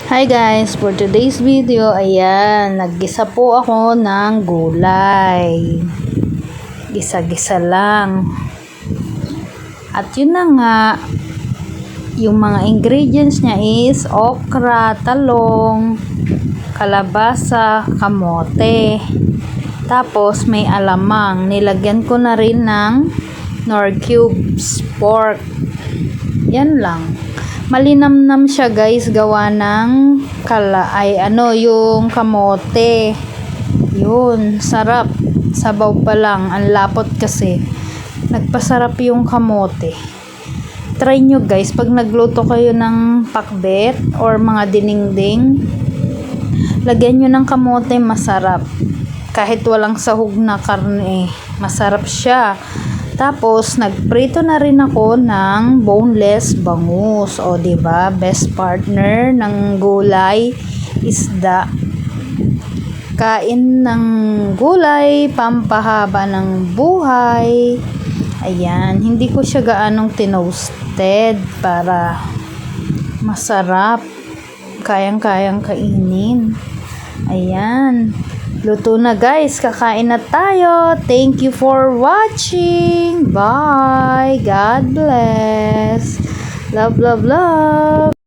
Hi guys, for today's video, ayan, naggisa po ako ng gulay. Gisa-gisa lang. At yun na nga, yung mga ingredients niya is okra, talong, kalabasa, kamote. Tapos may alamang. Nilagyan ko na rin ng Knorr cubes, pork. Yan lang. Malinamnam siya guys, gawa ng yung kamote. Yun, sarap. Sabaw pa lang, ang lapot kasi. Nagpasarap yung kamote. Try nyo guys, pag nagluto kayo ng pakbet or mga dinengdeng, lagyan nyo ng kamote, masarap. Kahit walang sahog na karne, masarap siya. Tapos, nagprito na rin ako ng boneless bangus. O, diba? Best partner ng gulay, isda. Kain ng gulay, pampahaba ng buhay. Ayan. Hindi ko siya gaanong tinoasted para masarap. Kayang-kayang kainin. Ayan. Luto na guys, kakain na tayo. Thank you for watching. Bye. God bless. Love, love, love.